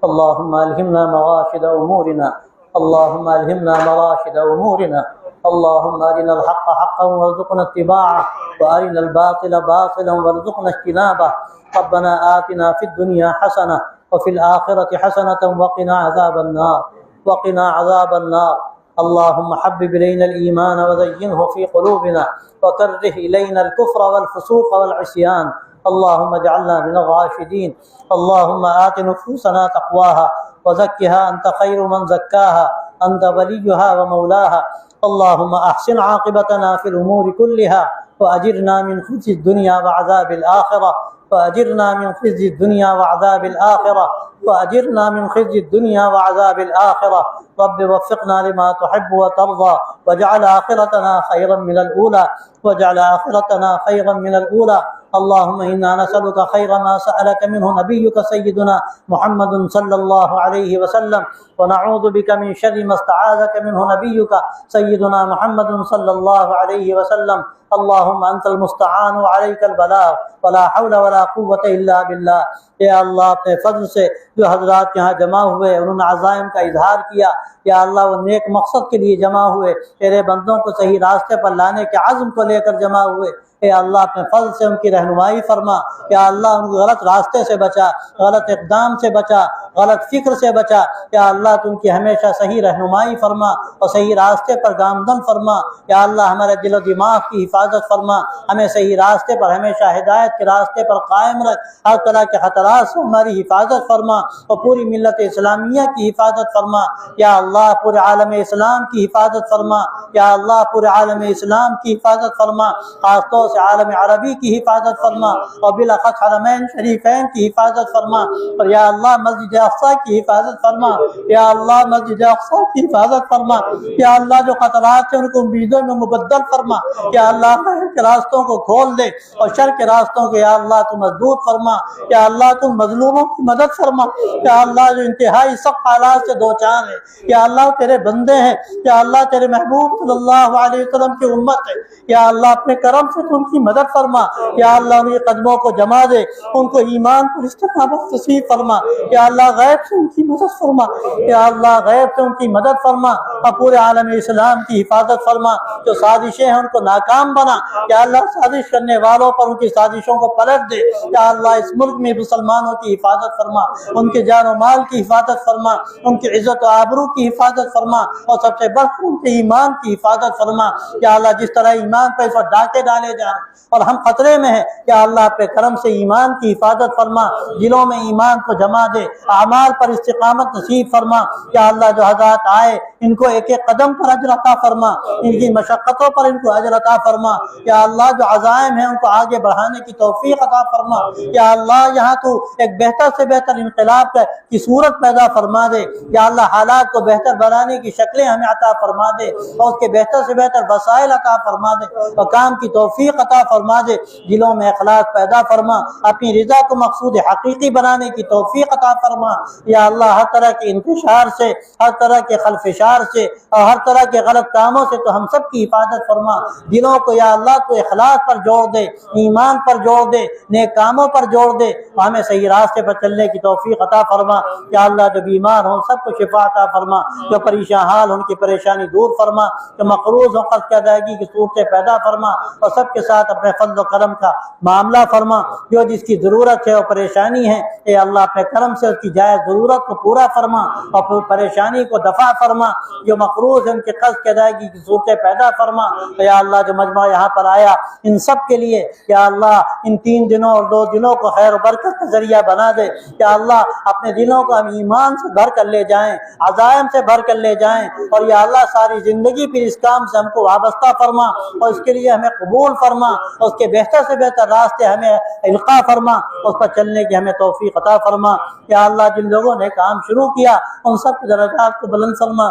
S2: اللهم ألهمنا مراشد أمورنا، اللهم ألهمنا مراشد أمورنا، اللهم أرنا الحق حقا وارزقنا اتباعه، وأرنا الباطل باطلا وارزقنا اجتنابه. ربنا آتنا في الدنيا حسنة وفي الآخرة حسنة وقنا عذاب النار، وقنا عذاب النار. اللهم حبب إلينا الإيمان وزينه في قلوبنا، وكره إلينا الكفر والفسوق والعصيان. اللهم اجعلنا من الراشدين. اللهم آت نفوسنا تقواها وزكها أنت خير من زكاها، أنت وليها ومولاها. اللهم أحسن عاقبتنا في الأمور كلها، وأجرنا من خزي الدنيا وعذاب الآخرة، وأجرنا من خزي الدنيا وعذاب الآخرة، وأجرنا من خزي الدنيا وعذاب الآخرة. رب وفقنا لما تحب وترضى، واجعل آخرتنا خيرا من الأولى، واجعل آخرتنا خيرا من الأولى. اللهم إنا نسألك خير ما سألك منه نبيك سيدنا محمد صلى الله عليه وسلم، ونعوذ بك من شر ما استعاذك منه نبيك سيدنا محمد صلى الله عليه وسلم. اللهم أنت المستعان وعليك البلاغ، ولا حول ولا قوة إلا بالله. یا اللہ اپنے فضل سے جو حضرات یہاں جمع ہوئے انہوں نے عزائم کا اظہار کیا، یا اللہ وہ نیک مقصد کے لیے جمع ہوئے، تیرے بندوں کو صحیح راستے پر لانے کے عزم کو لے کر جمع ہوئے، اے اللہ اپنے فضل سے ان کی رہنمائی فرما، یا اللہ ان کو غلط راستے سے بچا، غلط اقدام سے بچا، غلط فکر سے بچا، یا اللہ تو ان کی ہمیشہ صحیح رہنمائی فرما اور صحیح راستے پر گامزن فرما. یا اللہ ہمارے دل و دماغ کی حفاظت فرما، ہمیں صحیح راستے پر ہمیشہ ہدایت کے راستے پر قائم رکھ، ہر طرح کے خطرات سے ہماری حفاظت فرما اور پوری ملت اسلامیہ کی حفاظت فرما. یا اللہ پورے عالم اسلام کی حفاظت فرما، یا اللہ پورے عالم اسلام کی حفاظت فرما، خاص طور سے عالم عربی کی حفاظت فرما، اور بالاخص حرمین شریفین کی حفاظت فرما، اور یا اللہ مسجد اقصی کی حفاظت فرما، یا اللہ مسجد اقصی کی حفاظت فرما. یا اللہ جو خطرات ہیں ان کو امیدوں میں مبدل فرما، یا اللہ خیر کے راستوں کو کھول دے اور شر کے راستوں کو یا اللہ تو مسدود فرما. یا اللہ تم مظلوموں کی مدد فرما، یا اللہ جو انتہائی سخت حالات سے دو چار ہے، یا اللہ تیرے بندے ہیں، یا اللہ تیرے محبوب صلی اللہ علیہ وسلم کی امت ہے، یا اللہ اپنے کرم سے تم کی مدد فرما. یا اللہ ان کے قدموں کو جما دے، ان کو ایمان پر استقامت نصیب فرما. یا اللہ غیب سے ان کی مدد فرما، یا اللہ غیب سے ان کی مدد فرما اور پورے عالم اسلام کی حفاظت فرما. جو سازشیں ہیں ان کو ناکام بنا، یا اللہ سازش کرنے والوں پر ان کی سازشوں کو پلٹ دے. یا اللہ اس ملک میں مسلمانوں کی حفاظت فرما، ان کے جان و مال کی حفاظت فرما، ان کی عزت و آبرو کی حفاظت فرما، اور سب سے بڑھ کر ان کے ایمان کی حفاظت فرما. یا اللہ جس طرح ایمان پر اس وقت ڈاکے ڈالے جا رہے ہیں اور ہم خطرے میں ہیں، یا اللہ اپنے کرم سے ایمان کی حفاظت فرما، دلوں میں ایمان کو جما دے، اعمال پر استقامت نصیب فرما. یا اللہ جو حضرات آئے ان کو ایک ایک قدم پر اجر عطا فرما، ان کی مشقتوں پر ان کو اجر عطا فرما. یا اللہ جو عزائم ہیں ان کو آگے بڑھانے کی توفیق عطا فرما. یا اللہ یہاں تو ایک بہتر سے بہتر انقلاب کی صورت پیدا فرما دے. یا اللہ حالات کو بہتر بنانے کی شکلیں ہمیں عطا فرما دے، اور اس کے بہتر سے بہتر وسائل عطا فرما دے، اور کام کی توفیق عطا فرما دے. دلوں میں اخلاص پیدا فرما، اپنی رضا کو مقصود حقیقی بنانے کی توفیق عطا فرما. یا اللہ ہر طرح کے انتشار سے، ہر طرح کے خلفشار سے اور ہر طرح کے غلط کاموں سے تو ہم سب کی حفاظت فرما. دلوں کو یا اللہ تو اخلاص پر جوڑ دے، ایمان پر جوڑ دے، نیک کاموں پر جوڑ دے، اور ہمیں صحیح راستے پر چلنے کی توفیق عطا فرما. یا اللہ جو بیمار ہوں سب کو شفا عطا فرما، جو پریشان حال ان کی پریشانی دور فرما، جو مقروض ہوں قرض کی ادائیگی کی صورتیں پیدا فرما، اور سب کے ساتھ اپنے فضل و کرم کا معاملہ فرما. جو جس کی ضرورت ہے اور پریشانی ہے اے اللہ اپنے کرم سے اس کی جائز ضرورت کو پورا فرما اور پریشانی کو دفع فرما. جو مقروض ہے ان کے قرض کی ادائیگی کی صورتیں پیدا فرما. یا اللہ جو مجمع یہاں پر آیا ان سب کے لیے یا اللہ ان 3 دنوں اور 2 دنوں کو خیر و برکت کا ذریعہ بنا دے. یا اللہ اپنے دلوں کو ہم ایمان سے بھر کر لے جائیں، عزائم سے بھر کر لے جائیں، اور یا اللہ ساری زندگی پھر اس کام سے ہم کو وابستہ فرما، اور اس کے لیے ہمیں قبول فرما، اور اس کے بہتر سے بہتر راستے ہمیں القاء فرما، اس پر چلنے کی ہمیں توفیق عطا فرما. یا اللہ جن لوگوں نے کام شروع کیا ان سب کے درجات کو بلند فرما.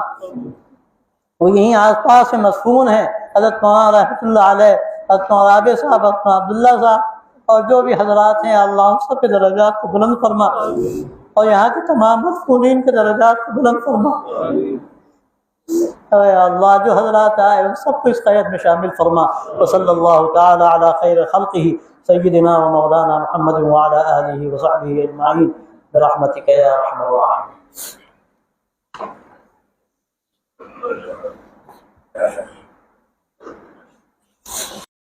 S2: وہ یہیں آس پاس سے مسکون ہیں، حضرت مولانا رحمۃ اللہ علیہ، حضرت مولانا عابد صاحب، حضرت عبداللہ صاحب، اور جو بھی حضرات ہیں اللہ ان سب کے درجات کو بلند فرما، اور یہاں کے تمام مسکونین کے درجات کو بلند فرما. اے اللہ جو حضرات آئے ان سب کو اس خیر میں شامل فرما. وصلی اللہ تعالی علی خیر خلقہ سیدنا و مولانا محمد وعلی آلہ وصحبہ اجمعین. برحمتک یا ارحم الراحمین۔